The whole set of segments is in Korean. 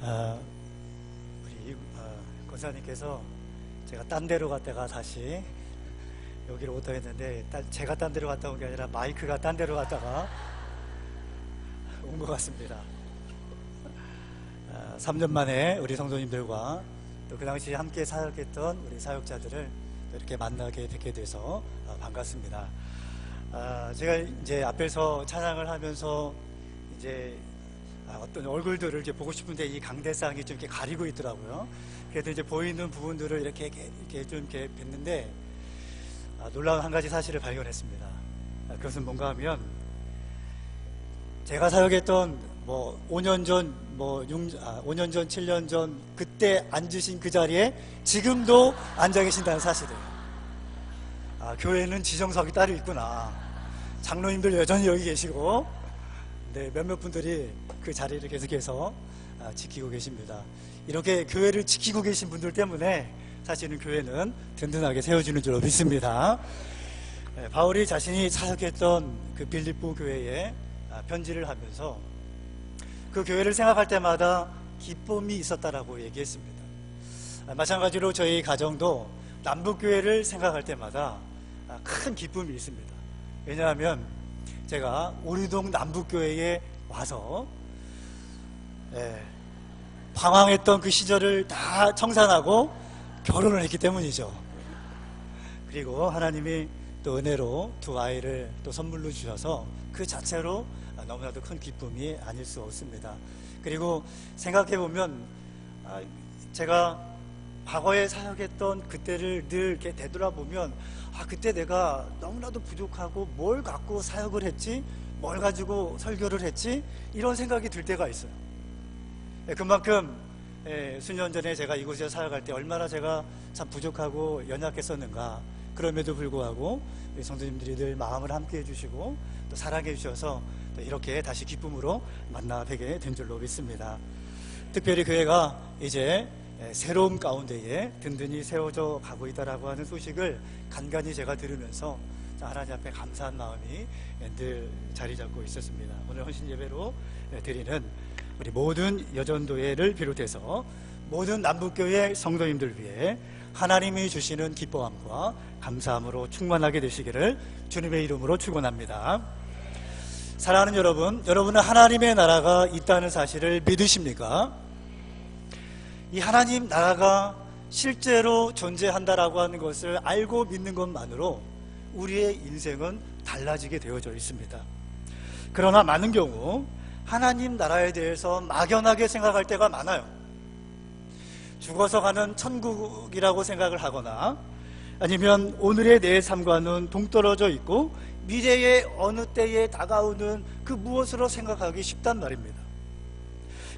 우리 권사님께서 제가 딴 데로 갔다가 다시 여기로 오다 했는데, 제가 딴 데로 갔다 온 게 아니라 마이크가 딴 데로 갔다가 온 것 같습니다. 3년 만에 우리 성도님들과 또 그 당시 함께 사역했던 우리 사역자들을 이렇게 만나게 뵙게 돼서 반갑습니다. 제가 이제 앞에서 찬양을 하면서 이제 어떤 얼굴들을 이렇게 보고 싶은데 이 강대상이 좀 이렇게 가리고 있더라고요. 그래도 이제 보이는 부분들을 이렇게 좀 이렇게 뵀는데, 놀라운 한 가지 사실을 발견했습니다. 그것은 뭔가 하면, 제가 사역했던 5년 전, 5년 전, 7년 전 그때 앉으신 그 자리에 지금도 앉아 계신다는 사실을. 교회는 지정석이 따로 있구나. 장로님들 여전히 여기 계시고, 네, 몇몇 분들이 그 자리를 계속해서 지키고 계십니다. 이렇게 교회를 지키고 계신 분들 때문에 사실은 교회는 든든하게 세워지는 줄로 믿습니다. 바울이 자신이 사역했던 그 빌립보 교회에 편지를 하면서 그 교회를 생각할 때마다 기쁨이 있었다라고 얘기했습니다. 마찬가지로 저희 가정도 남북교회를 생각할 때마다 큰 기쁨이 있습니다. 왜냐하면 제가 오리동 남북교회에 와서 방황했던 그 시절을 다 청산하고 결혼을 했기 때문이죠. 그리고 하나님이 또 은혜로 두 아이를 또 선물로 주셔서 그 자체로 너무나도 큰 기쁨이 아닐 수 없습니다. 그리고 생각해보면 제가 과거에 사역했던 그때를 늘 이렇게 되돌아보면, 그때 내가 너무나도 부족하고 뭘 갖고 사역을 했지, 뭘 가지고 설교를 했지, 이런 생각이 들 때가 있어요. 그만큼 수년 전에 제가 이곳에서 사역할 때 얼마나 제가 참 부족하고 연약했었는가. 그럼에도 불구하고 성도님들이 늘 마음을 함께 해주시고 또 사랑해 주셔서 또 이렇게 다시 기쁨으로 만나 뵈게 된 줄로 믿습니다. 특별히 교회가 이제 새로운 가운데에 든든히 세워져 가고 있다라고 하는 소식을 간간히 제가 들으면서 하나님 앞에 감사한 마음이 늘 자리 잡고 있었습니다. 오늘 헌신 예배로 드리는 우리 모든 여전도회를 비롯해서 모든 남북교회 성도님들 위해 하나님이 주시는 기뻐함과 감사함으로 충만하게 되시기를 주님의 이름으로 축원합니다. 사랑하는 여러분, 여러분은 하나님의 나라가 있다는 사실을 믿으십니까? 이 하나님 나라가 실제로 존재한다라고 하는 것을 알고 믿는 것만으로 우리의 인생은 달라지게 되어져 있습니다. 그러나 많은 경우 하나님 나라에 대해서 막연하게 생각할 때가 많아요. 죽어서 가는 천국이라고 생각을 하거나, 아니면 오늘의 내 삶과는 동떨어져 있고 미래의 어느 때에 다가오는 그 무엇으로 생각하기 쉽단 말입니다.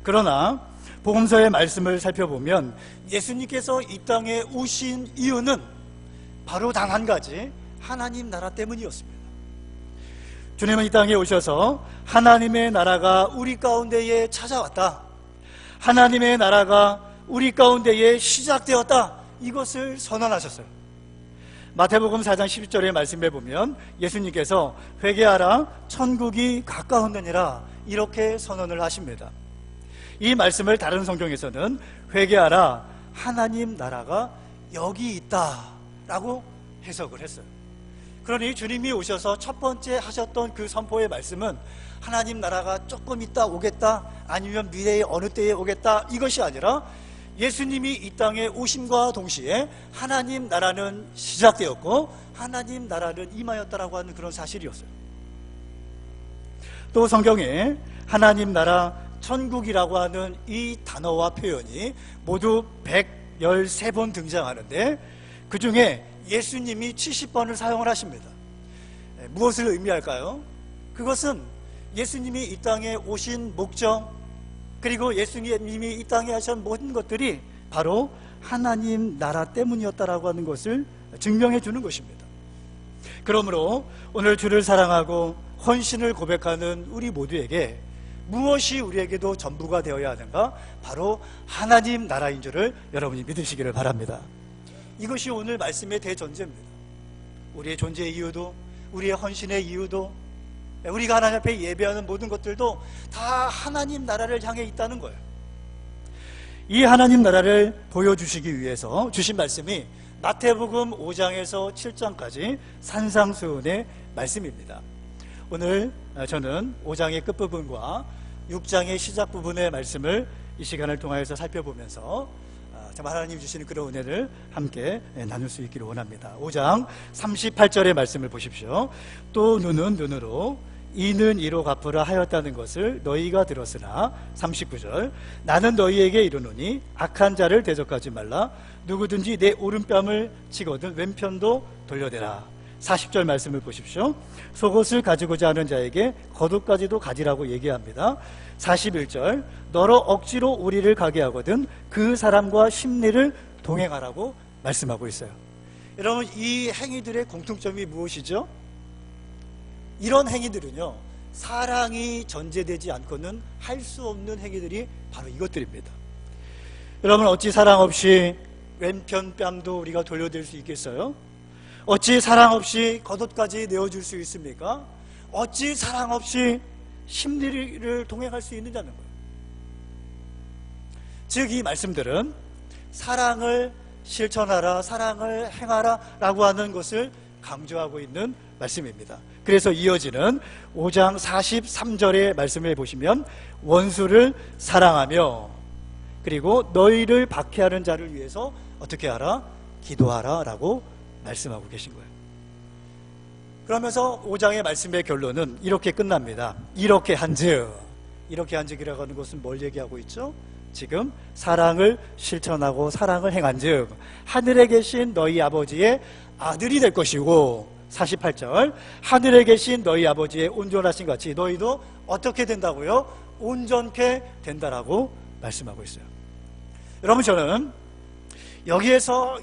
그러나 복음서의 말씀을 살펴보면 예수님께서 이 땅에 오신 이유는 바로 단 한 가지, 하나님 나라 때문이었습니다. 주님은 이 땅에 오셔서 하나님의 나라가 우리 가운데에 찾아왔다, 하나님의 나라가 우리 가운데에 시작되었다, 이것을 선언하셨어요. 마태복음 4장 12절의 말씀에 보면 예수님께서 회개하라, 천국이 가까웠느니라, 이렇게 선언을 하십니다. 이 말씀을 다른 성경에서는 회개하라, 하나님 나라가 여기 있다 라고 해석을 했어요. 그러니 주님이 오셔서 첫 번째 하셨던 그 선포의 말씀은 하나님 나라가 조금 있다 오겠다, 아니면 미래의 어느 때에 오겠다, 이것이 아니라 예수님이 이 땅에 오심과 동시에 하나님 나라는 시작되었고 하나님 나라는 임하였다라고 하는 그런 사실이었어요. 또 성경에 하나님 나라, 천국이라고 하는 이 단어와 표현이 모두 113번 등장하는데 그 중에 예수님이 70번을 사용을 하십니다. 무엇을 의미할까요? 그것은 예수님이 이 땅에 오신 목적, 그리고 예수님이 이 땅에 하신 모든 것들이 바로 하나님 나라 때문이었다라고 하는 것을 증명해 주는 것입니다. 그러므로 오늘 주를 사랑하고 헌신을 고백하는 우리 모두에게 무엇이 우리에게도 전부가 되어야 하는가? 바로 하나님 나라인 줄을 여러분이 믿으시기를 바랍니다. 이것이 오늘 말씀의 대전제입니다. 우리의 존재의 이유도, 우리의 헌신의 이유도, 우리가 하나님 앞에 예배하는 모든 것들도 다 하나님 나라를 향해 있다는 거예요. 이 하나님 나라를 보여주시기 위해서 주신 말씀이 마태복음 5장에서 7장까지 산상수훈의 말씀입니다. 오늘 저는 5장의 끝부분과 6장의 시작 부분의 말씀을 이 시간을 통하여서 살펴보면서 정말 하나님 주시는 그런 은혜를 함께 나눌 수 있기를 원합니다. 5장 38절의 말씀을 보십시오. 또 눈은 눈으로 이는 이로 갚으라 하였다는 것을 너희가 들었으나 39절 나는 너희에게 이르노니 악한 자를 대적하지 말라. 누구든지 내 오른뺨을 치거든 왼편도 돌려대라. 40절 말씀을 보십시오. 속옷을 가지고자 하는 자에게 겉옷까지도 가지라고 얘기합니다. 41절 너로 억지로 우리를 가게 하거든 그 사람과 심리를 동행하라고 말씀하고 있어요. 여러분, 이 행위들의 공통점이 무엇이죠? 이런 행위들은요, 사랑이 전제되지 않고는 할 수 없는 행위들이 바로 이것들입니다. 여러분, 어찌 사랑 없이 왼편 뺨도 우리가 돌려댈 수 있겠어요? 어찌 사랑 없이 겉옷까지 내어줄 수 있습니까? 어찌 사랑 없이 심리를 동행할 수 있느냐는 거예요. 즉, 이 말씀들은 사랑을 실천하라, 사랑을 행하라 라고 하는 것을 강조하고 있는 말씀입니다. 그래서 이어지는 5장 43절의 말씀을 보시면 원수를 사랑하며 그리고 너희를 박해하는 자를 위해서 어떻게 하라? 기도하라 라고 말씀하고 계신 거예요. 그러면서 5장의 말씀의 결론은 이렇게 끝납니다. 이렇게 한즉, 이렇게 한즉이라고 하는 것은 뭘 얘기하고 있죠? 지금 사랑을 실천하고 사랑을 행한즉 하늘에 계신 너희 아버지의 아들이 될 것이고, 48절 하늘에 계신 너희 아버지의 온전하신 같이 너희도 어떻게 된다고요? 온전케 된다라고 말씀하고 있어요. 여러분, 저는 여기에서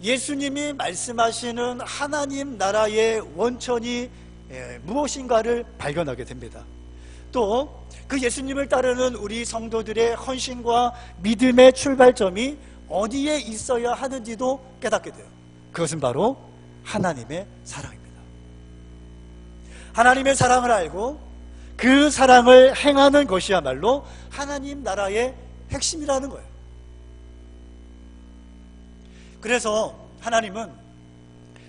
예수님이 말씀하시는 하나님 나라의 원천이 무엇인가를 발견하게 됩니다. 또 그 예수님을 따르는 우리 성도들의 헌신과 믿음의 출발점이 어디에 있어야 하는지도 깨닫게 돼요. 그것은 바로 하나님의 사랑입니다. 하나님의 사랑을 알고 그 사랑을 행하는 것이야말로 하나님 나라의 핵심이라는 거예요. 그래서 하나님은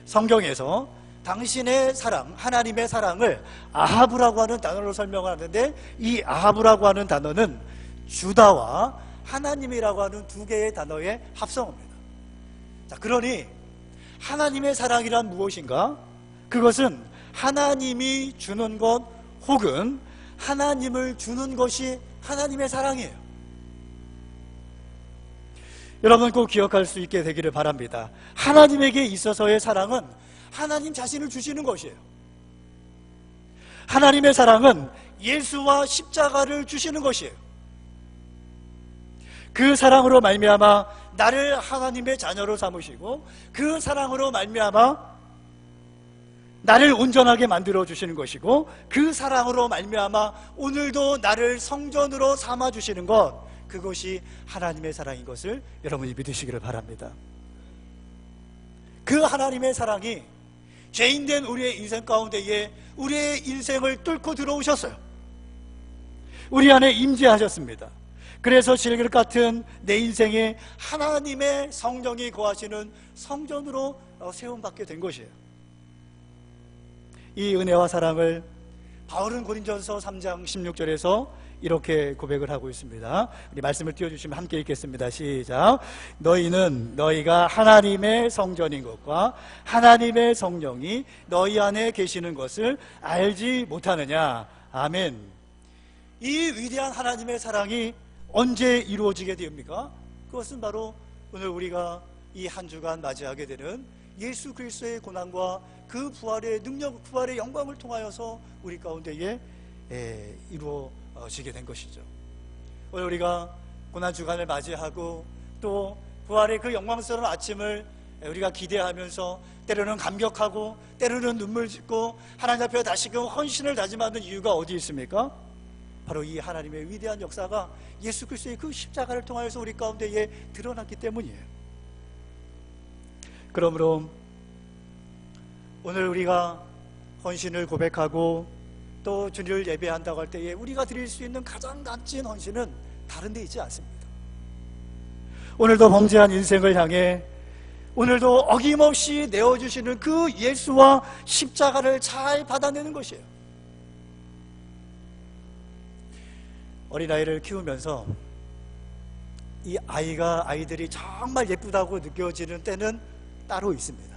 성경에서 당신의 사랑, 하나님의 사랑을 아하브라고 하는 단어로 설명하는데, 이 아하브라고 하는 단어는 주다와 하나님이라고 하는 두 개의 단어의 합성어입니다. 자, 그러니 하나님의 사랑이란 무엇인가? 그것은 하나님이 주는 것 혹은 하나님을 주는 것이 하나님의 사랑이에요. 여러분, 꼭 기억할 수 있게 되기를 바랍니다. 하나님에게 있어서의 사랑은 하나님 자신을 주시는 것이에요. 하나님의 사랑은 예수와 십자가를 주시는 것이에요. 그 사랑으로 말미암아 나를 하나님의 자녀로 삼으시고 그 사랑으로 말미암아 나를 온전하게 만들어 주시는 것이고 그 사랑으로 말미암아 오늘도 나를 성전으로 삼아 주시는 것, 그것이 하나님의 사랑인 것을 여러분이 믿으시기를 바랍니다. 그 하나님의 사랑이 죄인된 우리의 인생 가운데에 우리의 인생을 뚫고 들어오셨어요. 우리 안에 임재하셨습니다. 그래서 질그릇 같은 내 인생에 하나님의 성령이 거하시는 성전으로 세움받게 된 것이에요. 이 은혜와 사랑을 바울은 고린전서 3장 16절에서 이렇게 고백을 하고 있습니다. 우리 말씀을 띄워주시면 함께 읽겠습니다. 시작. 너희는 너희가 하나님의 성전인 것과 하나님의 성령이 너희 안에 계시는 것을 알지 못하느냐. 아멘. 이 위대한 하나님의 사랑이 언제 이루어지게 됩니까? 그것은 바로 오늘 우리가 이 한 주간 맞이하게 되는 예수 그리스도의 고난과 그 부활의 능력, 부활의 영광을 통하여서 우리 가운데에 이루어지게 된 것이죠. 오늘 우리가 고난 주간을 맞이하고 또 부활의 그 영광스러운 아침을 우리가 기대하면서 때로는 감격하고 때로는 눈물 짓고 하나님 앞에 다시금 헌신을 다짐하는 이유가 어디 있습니까? 바로 이 하나님의 위대한 역사가 예수 그리스도의 그 십자가를 통하여서 우리 가운데에 드러났기 때문이에요. 그러므로 오늘 우리가 헌신을 고백하고 또 주님을 예배한다고 할 때에 우리가 드릴 수 있는 가장 값진 헌신은 다른 데 있지 않습니다. 오늘도 범죄한 인생을 향해 오늘도 어김없이 내어주시는 그 예수와 십자가를 잘 받아내는 것이에요. 어린아이를 키우면서 이 아이들이 정말 예쁘다고 느껴지는 때는 따로 있습니다.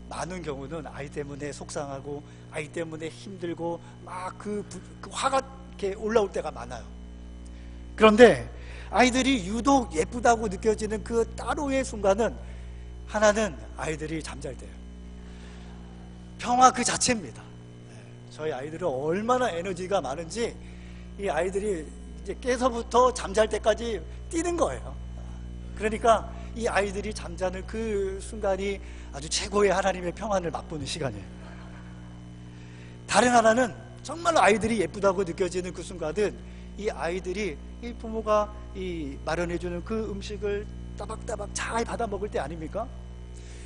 많은 경우는 아이 때문에 속상하고 아이 때문에 힘들고 막 그 화가 이렇게 올라올 때가 많아요. 그런데 아이들이 유독 예쁘다고 느껴지는 그 따로의 순간은 하나는 아이들이 잠잘 때예요. 평화 그 자체입니다. 저희 아이들은 얼마나 에너지가 많은지 이 아이들이 이제 깨서부터 잠잘 때까지 뛰는 거예요. 그러니까 이 아이들이 잠자는 그 순간이 아주 최고의 하나님의 평안을 맛보는 시간이에요. 다른 하나는 정말 아이들이 예쁘다고 느껴지는 그 순간은 이 아이들이 이 부모가 이 마련해주는 그 음식을 따박따박 잘 받아 먹을 때 아닙니까?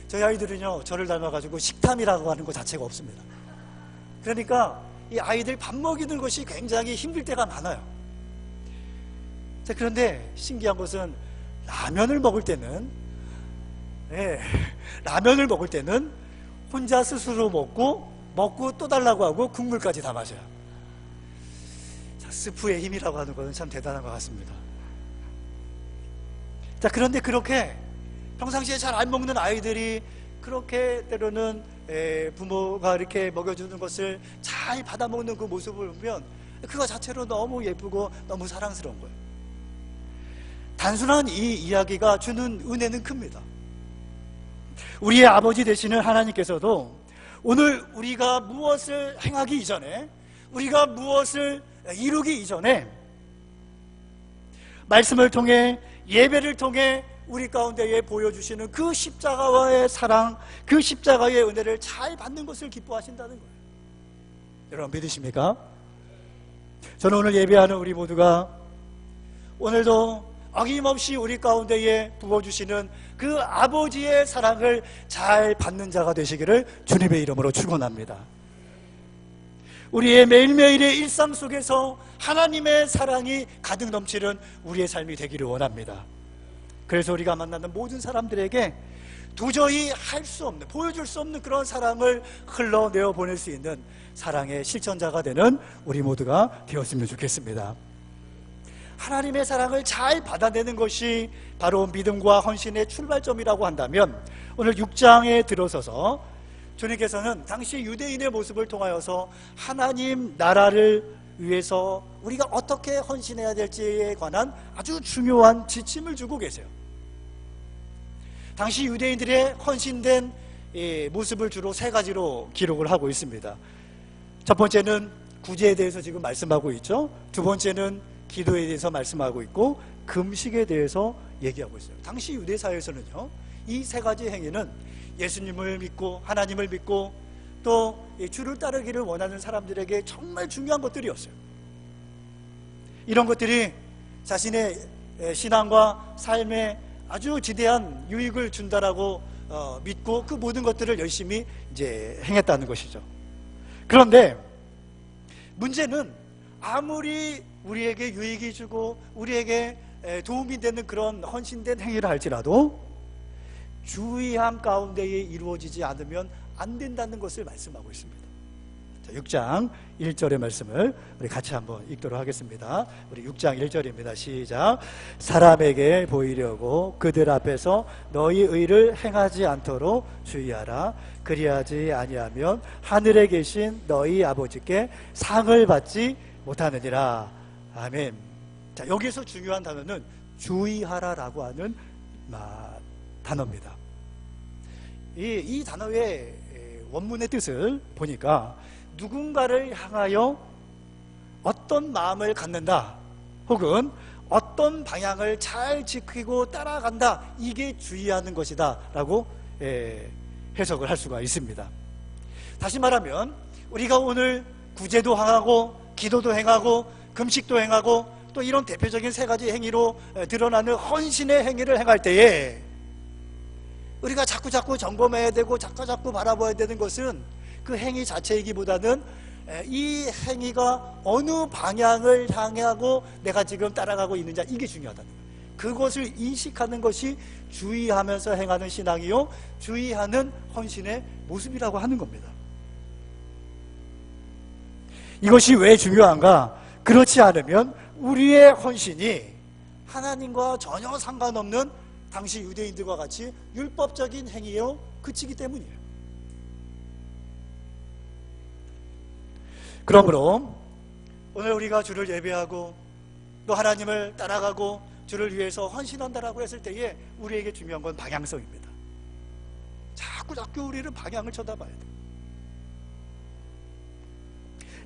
저희 아이들은요, 저를 닮아가지고 식탐이라고 하는 것 자체가 없습니다. 그러니까 이 아이들 밥 먹이는 것이 굉장히 힘들 때가 많아요. 자, 그런데 신기한 것은 라면을 먹을 때는 혼자 스스로 먹고 또 달라고 하고 국물까지 다 마셔요. 자, 스프의 힘이라고 하는 것은 참 대단한 것 같습니다. 자, 그런데 그렇게 평상시에 잘 안 먹는 아이들이 그렇게 때로는 부모가 이렇게 먹여주는 것을 잘 받아먹는 그 모습을 보면 그거 자체로 너무 예쁘고 너무 사랑스러운 거예요. 단순한 이 이야기가 주는 은혜는 큽니다. 우리의 아버지 되시는 하나님께서도 오늘 우리가 무엇을 행하기 이전에, 우리가 무엇을 이루기 이전에 말씀을 통해, 예배를 통해 우리 가운데에 보여주시는 그 십자가와의 사랑, 그 십자가의 은혜를 잘 받는 것을 기뻐하신다는 거예요. 여러분 믿으십니까? 저는 오늘 예배하는 우리 모두가 오늘도 어김없이 우리 가운데에 부어주시는 그 아버지의 사랑을 잘 받는 자가 되시기를 주님의 이름으로 축원합니다. 우리의 매일매일의 일상 속에서 하나님의 사랑이 가득 넘치는 우리의 삶이 되기를 원합니다. 그래서 우리가 만나는 모든 사람들에게 도저히 할 수 없는, 보여줄 수 없는 그런 사랑을 흘러내어 보낼 수 있는 사랑의 실천자가 되는 우리 모두가 되었으면 좋겠습니다. 하나님의 사랑을 잘 받아내는 것이 바로 믿음과 헌신의 출발점이라고 한다면 오늘 6장에 들어서서 주님께서는 당시 유대인의 모습을 통하여서 하나님 나라를 위해서 우리가 어떻게 헌신해야 될지에 관한 아주 중요한 지침을 주고 계세요. 당시 유대인들의 헌신된 모습을 주로 세 가지로 기록을 하고 있습니다. 첫 번째는 구제에 대해서 지금 말씀하고 있죠. 두 번째는 기도에 대해서 말씀하고 있고 금식에 대해서 얘기하고 있어요. 당시 유대 사회에서는요, 이 세 가지 행위는 예수님을 믿고 하나님을 믿고 또 주를 따르기를 원하는 사람들에게 정말 중요한 것들이었어요. 이런 것들이 자신의 신앙과 삶에 아주 지대한 유익을 준다라고 믿고 그 모든 것들을 열심히 이제 행했다는 것이죠. 그런데 문제는 아무리 우리에게 유익이 주고 우리에게 도움이 되는 그런 헌신된 행위를 할지라도 주의함 가운데에 이루어지지 않으면 안 된다는 것을 말씀하고 있습니다. 자, 6장 1절의 말씀을 우리 같이 한번 읽도록 하겠습니다. 우리 6장 1절입니다. 시작. 사람에게 보이려고 그들 앞에서 너희 의를 행하지 않도록 주의하라. 그리하지 아니하면 하늘에 계신 너희 아버지께 상을 받지 못하느니라. 아멘. 자, 여기서 중요한 단어는 주의하라라고 하는 단어입니다. 이 단어의 원문의 뜻을 보니까 누군가를 향하여 어떤 마음을 갖는다 혹은 어떤 방향을 잘 지키고 따라간다, 이게 주의하는 것이다 라고 해석을 할 수가 있습니다. 다시 말하면 우리가 오늘 구제도 행하고 기도도 행하고 금식도 행하고 또 이런 대표적인 세 가지 행위로 드러나는 헌신의 행위를 행할 때에 우리가 자꾸 점검해야 되고 자꾸 바라봐야 되는 것은 그 행위 자체이기보다는 이 행위가 어느 방향을 향하고 내가 지금 따라가고 있느냐, 이게 중요하다는 거예요. 그것을 인식하는 것이 주의하면서 행하는 신앙이요, 주의하는 헌신의 모습이라고 하는 겁니다. 이것이 왜 중요한가? 그렇지 않으면 우리의 헌신이 하나님과 전혀 상관없는 당시 유대인들과 같이 율법적인 행위에 그치기 때문이에요. 그러므로 오늘 우리가 주를 예배하고 또 하나님을 따라가고 주를 위해서 헌신한다라고 했을 때에 우리에게 중요한 건 방향성입니다. 자꾸 우리는 방향을 쳐다봐야 돼요.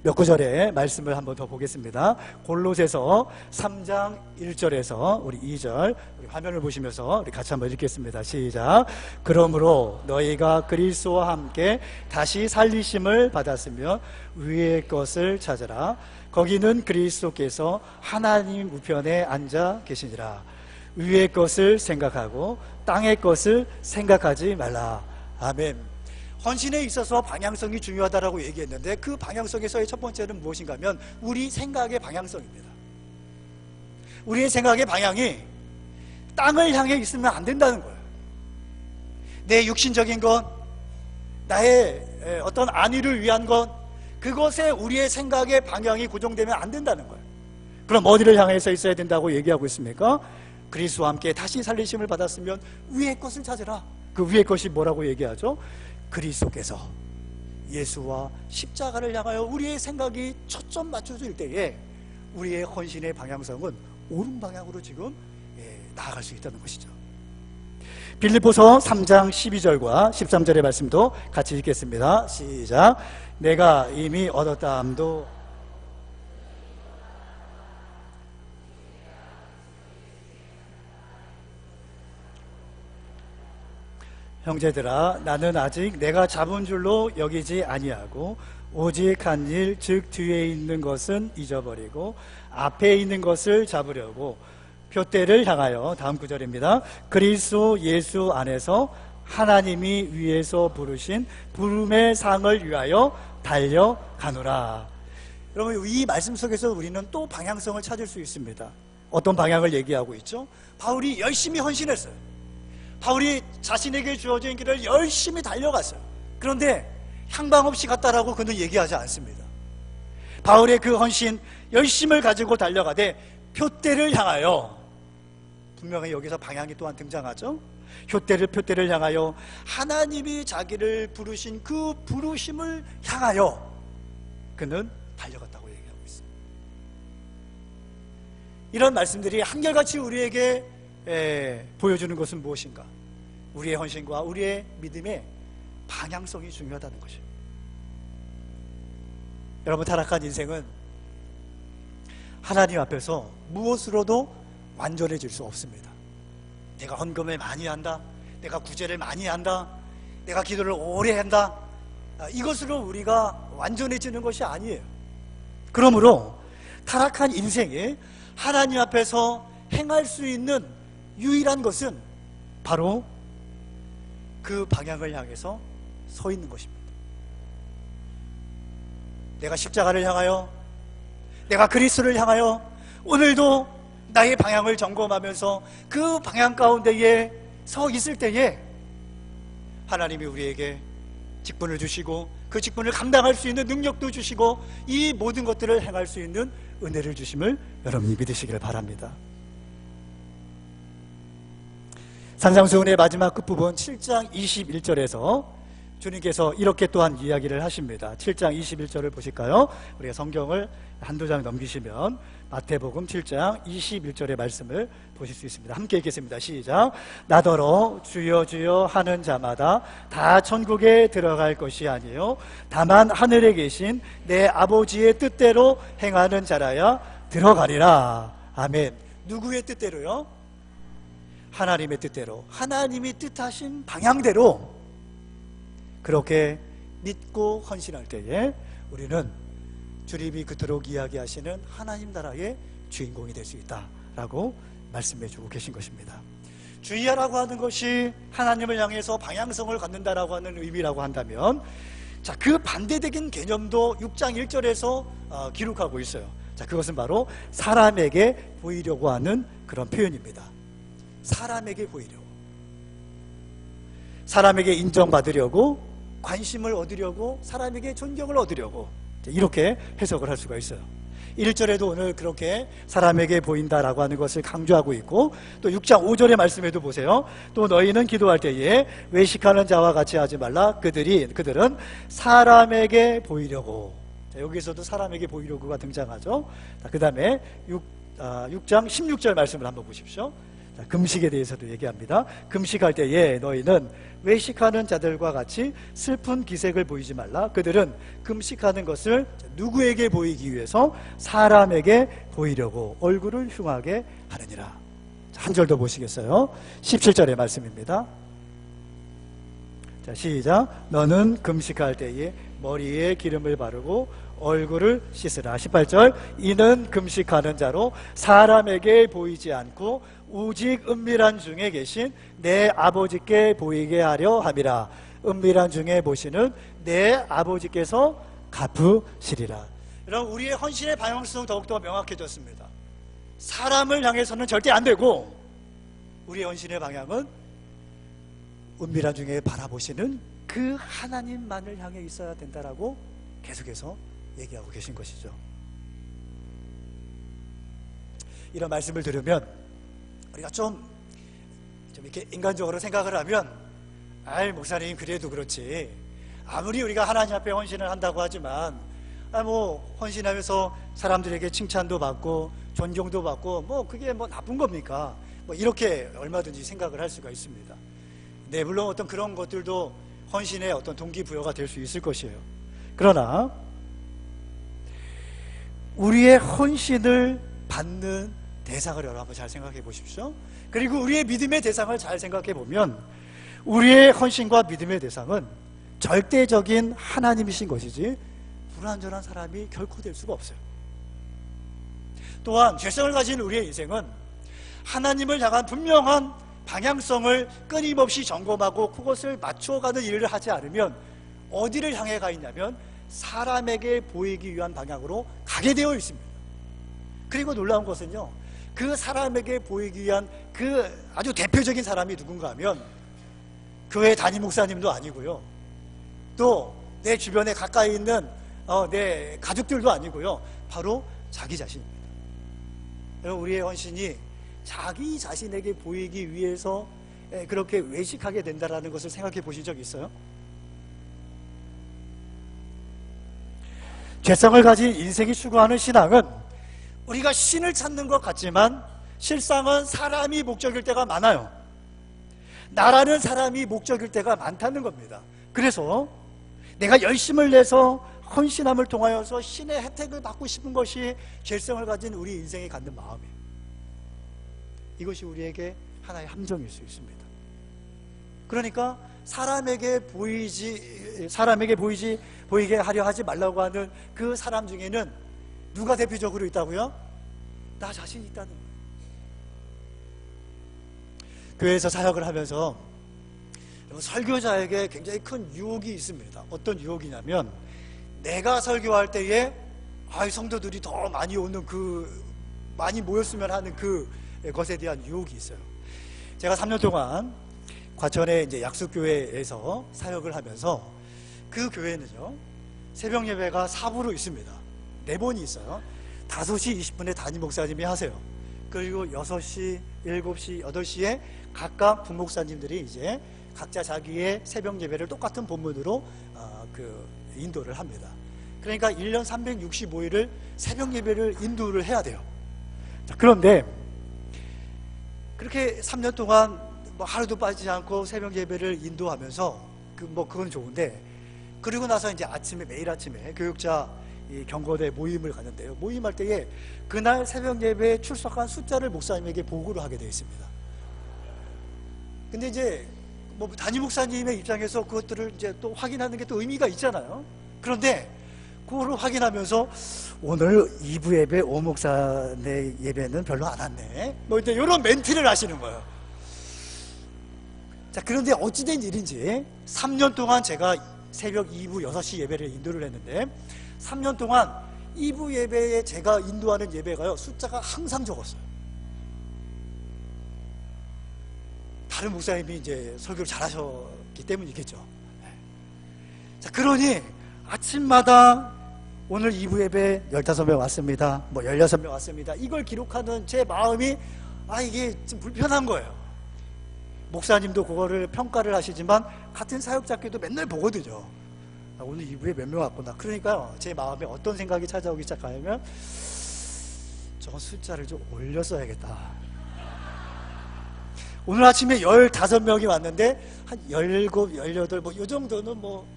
몇 구절의 말씀을 한번 더 보겠습니다. 골로새서 3장 1절에서 우리 2절, 우리 화면을 보시면서 우리 같이 한번 읽겠습니다. 시작. 그러므로 너희가 그리스도와 함께 다시 살리심을 받았으며 위의 것을 찾으라. 거기는 그리스도께서 하나님 우편에 앉아 계시니라. 위의 것을 생각하고 땅의 것을 생각하지 말라. 아멘. 헌신에 있어서 방향성이 중요하다고 얘기했는데, 그 방향성에서의 첫 번째는 무엇인가 하면 우리 생각의 방향성입니다. 우리의 생각의 방향이 땅을 향해 있으면 안 된다는 거예요. 내 육신적인 것, 나의 어떤 안위를 위한 것, 그것에 우리의 생각의 방향이 고정되면 안 된다는 거예요. 그럼 어디를 향해서 있어야 된다고 얘기하고 있습니까? 그리스도와 함께 다시 살리심을 받았으면 위의 것을 찾으라. 그 위의 것이 뭐라고 얘기하죠? 그리스도께서 예수와 십자가를 향하여 우리의 생각이 초점 맞춰질 때에 우리의 헌신의 방향성은 옳은 방향으로 지금 나아갈 수 있다는 것이죠. 빌립보서 3장 12절과 13절의 말씀도 같이 읽겠습니다. 시작. 내가 이미 얻었다 함도 형제들아, 나는 아직 내가 잡은 줄로 여기지 아니하고 오직 한 일, 즉 뒤에 있는 것은 잊어버리고 앞에 있는 것을 잡으려고 표대를 향하여, 다음 구절입니다. 그리스도 예수 안에서 하나님이 위에서 부르신 부름의 상을 위하여 달려가노라. 여러분, 이 말씀 속에서 우리는 또 방향성을 찾을 수 있습니다. 어떤 방향을 얘기하고 있죠? 바울이 열심히 헌신했어요. 바울이 자신에게 주어진 길을 열심히 달려갔어요. 그런데 향방 없이 갔다라고 그는 얘기하지 않습니다. 바울의 그 헌신, 열심을 가지고 달려가되 표대를 향하여, 분명히 여기서 방향이 또한 등장하죠. 표대를 향하여 하나님이 자기를 부르신 그 부르심을 향하여 그는 달려갔다고 얘기하고 있습니다. 이런 말씀들이 한결같이 우리에게 보여주는 것은 무엇인가? 우리의 헌신과 우리의 믿음의 방향성이 중요하다는 것이에요. 여러분, 타락한 인생은 하나님 앞에서 무엇으로도 완전해질 수 없습니다. 내가 헌금을 많이 한다, 내가 구제를 많이 한다, 내가 기도를 오래 한다, 이것으로 우리가 완전해지는 것이 아니에요. 그러므로 타락한 인생에 하나님 앞에서 행할 수 있는 유일한 것은 바로 그 방향을 향해서 서 있는 것입니다. 내가 십자가를 향하여, 내가 그리스도를 향하여 오늘도 나의 방향을 점검하면서 그 방향 가운데에 서 있을 때에 하나님이 우리에게 직분을 주시고 그 직분을 감당할 수 있는 능력도 주시고 이 모든 것들을 행할 수 있는 은혜를 주심을 여러분이 믿으시기를 바랍니다. 산상수훈의 마지막 끝부분 7장 21절에서 주님께서 이렇게 또한 이야기를 하십니다. 7장 21절을 보실까요? 우리가 성경을 한두 장 넘기시면 마태복음 7장 21절의 말씀을 보실 수 있습니다. 함께 읽겠습니다. 시작. 나더러 주여 주여 하는 자마다 다 천국에 들어갈 것이 아니요 다만 하늘에 계신 내 아버지의 뜻대로 행하는 자라야 들어가리라. 아멘. 누구의 뜻대로요? 하나님의 뜻대로, 하나님이 뜻하신 방향대로 그렇게 믿고 헌신할 때에 우리는 주님이 그토록 이야기하시는 하나님 나라의 주인공이 될 수 있다라고 말씀해 주고 계신 것입니다. 주의하라고 하는 것이 하나님을 향해서 방향성을 갖는다라고 하는 의미라고 한다면, 자, 그 반대적인 개념도 6장 1절에서 기록하고 있어요. 자, 그것은 바로 사람에게 보이려고 하는 그런 표현입니다. 사람에게 보이려고, 사람에게 인정받으려고, 관심을 얻으려고, 사람에게 존경을 얻으려고, 이렇게 해석을 할 수가 있어요. 1절에도 오늘 그렇게 사람에게 보인다라고 하는 것을 강조하고 있고, 또 6장 5절의 말씀에도 보세요. 또 너희는 기도할 때에 외식하는 자와 같이 하지 말라. 그들은 사람에게 보이려고. 자, 여기서도 사람에게 보이려고가 등장하죠. 그 다음에 6장 16절 말씀을 한번 보십시오. 자, 금식에 대해서도 얘기합니다. 금식할 때에 너희는 외식하는 자들과 같이 슬픈 기색을 보이지 말라. 그들은 금식하는 것을 누구에게 보이기 위해서? 사람에게 보이려고 얼굴을 흉하게 하느니라. 한 절 더 보시겠어요? 17절의 말씀입니다. 자, 시작. 너는 금식할 때에 머리에 기름을 바르고 얼굴을 씻으라. 18절. 이는 금식하는 자로 사람에게 보이지 않고 오직 은밀한 중에 계신 내 아버지께 보이게 하려 함이라. 은밀한 중에 보시는 내 아버지께서 갚으시리라. 여러분, 우리의 헌신의 방향성 더욱더 명확해졌습니다. 사람을 향해서는 절대 안 되고, 우리의 헌신의 방향은 은밀한 중에 바라보시는 그 하나님만을 향해 있어야 된다라고 계속해서 얘기하고 계신 것이죠. 이런 말씀을 들으면 우리가 좀 이렇게 인간적으로 생각을 하면, 아이, 목사님 그래도 그렇지, 아무리 우리가 하나님 앞에 헌신을 한다고 하지만 헌신하면서 사람들에게 칭찬도 받고 존경도 받고 그게 나쁜 겁니까? 이렇게 얼마든지 생각을 할 수가 있습니다. 네, 물론 어떤 그런 것들도 헌신의 어떤 동기부여가 될 수 있을 것이에요. 그러나 우리의 헌신을 받는 대상을 여러분 한번 잘 생각해 보십시오. 그리고 우리의 믿음의 대상을 잘 생각해 보면, 우리의 헌신과 믿음의 대상은 절대적인 하나님이신 것이지 불완전한 사람이 결코 될 수가 없어요. 또한 죄성을 가진 우리의 인생은 하나님을 향한 분명한 방향성을 끊임없이 점검하고 그것을 맞춰가는 일을 하지 않으면 어디를 향해 가 있냐면 사람에게 보이기 위한 방향으로 가게 되어 있습니다. 그리고 놀라운 것은요, 그 사람에게 보이기 위한 그 아주 대표적인 사람이 누군가 하면 교회 담임 목사님도 아니고요, 또 내 주변에 가까이 있는 내 가족들도 아니고요, 바로 자기 자신입니다. 여러분, 우리의 헌신이 자기 자신에게 보이기 위해서 그렇게 외식하게 된다는 것을 생각해 보신 적 있어요? 죄성을 가진 인생이 추구하는 신앙은 우리가 신을 찾는 것 같지만 실상은 사람이 목적일 때가 많아요. 나라는 사람이 목적일 때가 많다는 겁니다. 그래서 내가 열심을 내서 헌신함을 통하여서 신의 혜택을 받고 싶은 것이 죄성을 가진 우리 인생이 갖는 마음이에요. 이것이 우리에게 하나의 함정일 수 있습니다. 그러니까 사람에게 보이게 하려 하지 말라고 하는 그 사람 중에는 누가 대표적으로 있다고요? 나 자신이 있다는 거예요. 교회에서 사역을 하면서 설교자에게 굉장히 큰 유혹이 있습니다. 어떤 유혹이냐면, 내가 설교할 때에 성도들이 더 많이 오는 많이 모였으면 하는 그것에 대한 유혹이 있어요. 제가 3년 동안 과천의 이제 약수교회에서 사역을 하면서 그 교회는요, 새벽 예배가 4부로 있습니다. 4번이 있어요. 5시 20분에 담임 목사님이 하세요. 그리고 6시, 7시, 8시에 각각 부목사님들이 이제 각자 자기의 새벽 예배를 똑같은 본문으로 인도를 합니다. 그러니까 1년 365일을 새벽 예배를 인도를 해야 돼요. 자, 그런데 그렇게 3년 동안 하루도 빠지지 않고 새벽 예배를 인도하면서 그건 좋은데, 그리고 나서 이제 매일 아침에 교육자 경고대 모임을 가는데요, 모임할 때에 그날 새벽 예배에 출석한 숫자를 목사님에게 보고를 하게 되어 있습니다. 근데 이제 담임 목사님의 입장에서 그것들을 이제 또 확인하는 게 또 의미가 있잖아요. 그런데 그거를 확인하면서 오늘 2부 예배 오 목사의 예배는 별로 안 왔네, 이제 이런 멘트를 하시는 거예요. 자, 그런데 어찌된 일인지 3년 동안 제가 새벽 2부 6시 예배를 인도를 했는데 3년 동안 2부 예배에 제가 인도하는 예배가요 숫자가 항상 적었어요. 다른 목사님이 이제 설교를 잘하셨기 때문이겠죠. 자, 그러니 아침마다 오늘 2부 예배 15명 왔습니다, 뭐 16명 왔습니다, 이걸 기록하는 제 마음이 이게 좀 불편한 거예요. 목사님도 그거를 평가를 하시지만 같은 사역자끼리도 맨날 보거든요. 오늘 2부에 몇 명 왔구나. 그러니까 제 마음에 어떤 생각이 찾아오기 시작하면 저건 숫자를 좀 올렸어야겠다. 오늘 아침에 15명이 왔는데 한 17, 18 뭐 이 정도는 뭐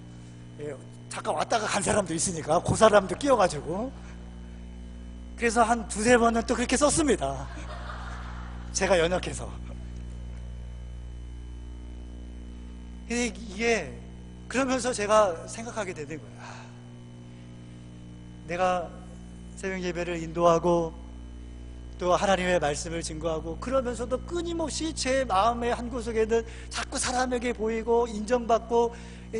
잠깐 왔다가 간 사람도 있으니까 그 사람도 끼워가지고 그래서 한 두세 번은 또 그렇게 썼습니다. 제가 연약해서. 이게 그러면서 제가 생각하게 되는 거예요. 내가 새벽 예배를 인도하고 또 하나님의 말씀을 증거하고 그러면서도 끊임없이 제 마음의 한 구석에는 자꾸 사람에게 보이고 인정받고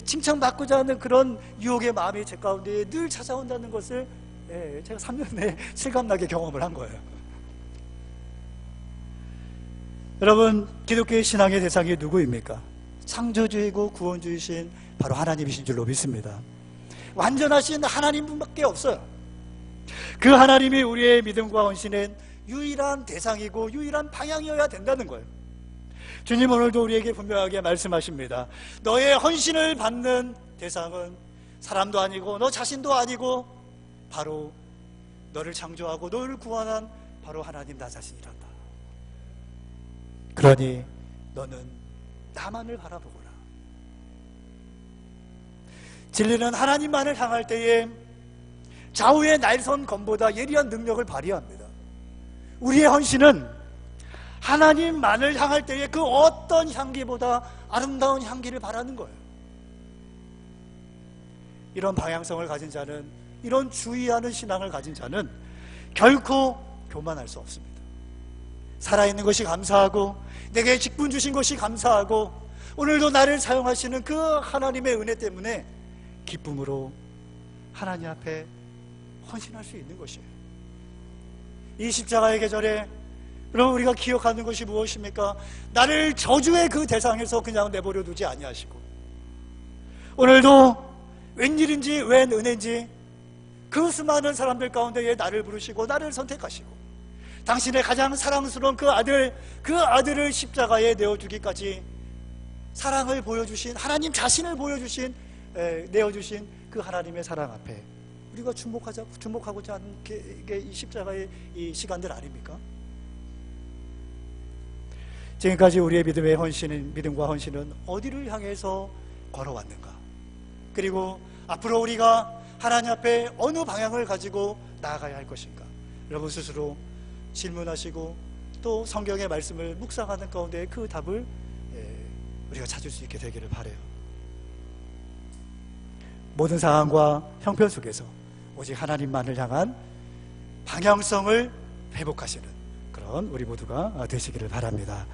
칭찬받고자 하는 그런 유혹의 마음이 제 가운데 늘 찾아온다는 것을 제가 3년 내에 실감나게 경험을 한 거예요. 여러분, 기독교의 신앙의 대상이 누구입니까? 창조주이고 구원주이신 바로 하나님이신 줄로 믿습니다. 완전하신 하나님뿐밖에 없어요. 그 하나님이 우리의 믿음과 헌신은 유일한 대상이고 유일한 방향이어야 된다는 거예요. 주님 오늘도 우리에게 분명하게 말씀하십니다. 너의 헌신을 받는 대상은 사람도 아니고 너 자신도 아니고 바로 너를 창조하고 너를 구원한 바로 하나님 나 자신이란다. 그러니 너는 나만을 바라보거라. 진리는 하나님만을 향할 때에 좌우의 날선 검보다 예리한 능력을 발휘합니다. 우리의 헌신은 하나님만을 향할 때에 그 어떤 향기보다 아름다운 향기를 바라는 거예요. 이런 방향성을 가진 자는, 이런 주의하는 신앙을 가진 자는 결코 교만할 수 없습니다. 살아있는 것이 감사하고 내게 직분 주신 것이 감사하고 오늘도 나를 사용하시는 그 하나님의 은혜 때문에 기쁨으로 하나님 앞에 헌신할 수 있는 것이에요. 이 십자가의 계절에 여러분 우리가 기억하는 것이 무엇입니까? 나를 저주의 그 대상에서 그냥 내버려 두지 아니하시고 오늘도 웬일인지 웬 은혜인지 그 수많은 사람들 가운데에 나를 부르시고 나를 선택하시고 당신의 가장 사랑스러운 그 아들을 십자가에 내어주기까지 사랑을 보여주신 하나님 자신을 보여주신 내어주신 그 하나님의 사랑 앞에 우리가 주목하고자 하는 게 이 십자가의 이 시간들 아닙니까? 지금까지 우리의 믿음과 헌신은 어디를 향해서 걸어왔는가? 그리고 앞으로 우리가 하나님 앞에 어느 방향을 가지고 나아가야 할 것인가? 여러분 스스로 질문하시고 또 성경의 말씀을 묵상하는 가운데 그 답을 우리가 찾을 수 있게 되기를 바라요. 모든 상황과 형편 속에서 오직 하나님만을 향한 방향성을 회복하시는 그런 우리 모두가 되시기를 바랍니다.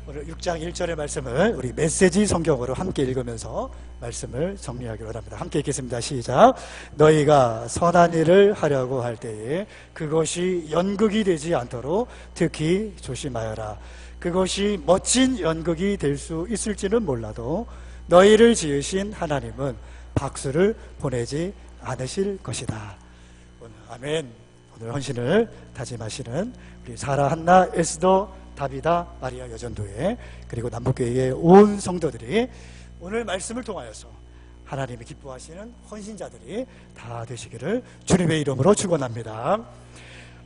오늘 6장 1절의 말씀을 우리 메시지 성경으로 함께 읽으면서 말씀을 정리하기로 합니다. 함께 읽겠습니다. 시작. 너희가 선한 일을 하려고 할 때에 그것이 연극이 되지 않도록 특히 조심하여라. 그것이 멋진 연극이 될 수 있을지는 몰라도 너희를 지으신 하나님은 박수를 보내지 않으실 것이다. 오늘 아멘. 오늘 헌신을 다짐하시는 우리 사라, 한나, 에스더, 다비다, 마리아 여전도회 그리고 남북교회의 온 성도들이 오늘 말씀을 통하여서 하나님이 기뻐하시는 헌신자들이 다 되시기를 주님의 이름으로 축원합니다.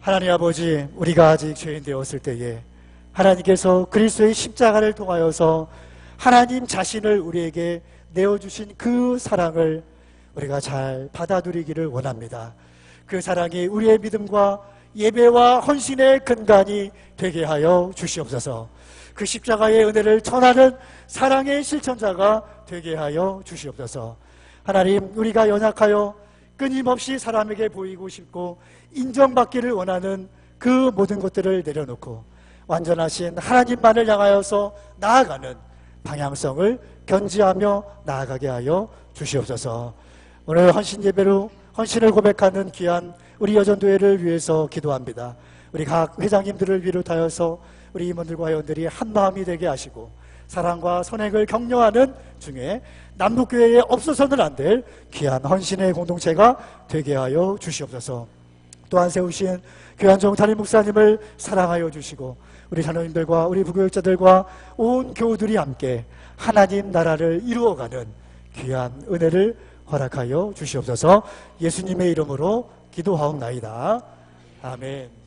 하나님 아버지, 우리가 아직 죄인 되었을 때에 하나님께서 그리스도의 십자가를 통하여서 하나님 자신을 우리에게 내어주신 그 사랑을 우리가 잘 받아들이기를 원합니다. 그 사랑이 우리의 믿음과 예배와 헌신의 근간이 되게 하여 주시옵소서. 그 십자가의 은혜를 전하는 사랑의 실천자가 되게 하여 주시옵소서. 하나님, 우리가 연약하여 끊임없이 사람에게 보이고 싶고 인정받기를 원하는 그 모든 것들을 내려놓고 완전하신 하나님만을 향하여서 나아가는 방향성을 견지하며 나아가게 하여 주시옵소서. 오늘 헌신 예배로 헌신을 고백하는 귀한 우리 여전도회를 위해서 기도합니다. 우리 각 회장님들을 비롯하여서 우리 임원들과 회원들이 한 마음이 되게 하시고 사랑과 선행을 격려하는 중에 남북교회에 없어서는 안 될 귀한 헌신의 공동체가 되게 하여 주시옵소서. 또한 세우신 교환종 담임 목사님을 사랑하여 주시고 우리 자녀님들과 우리 부교육자들과 온 교우들이 함께 하나님 나라를 이루어가는 귀한 은혜를 허락하여 주시옵소서. 예수님의 이름으로 기도하옵나이다. 아멘.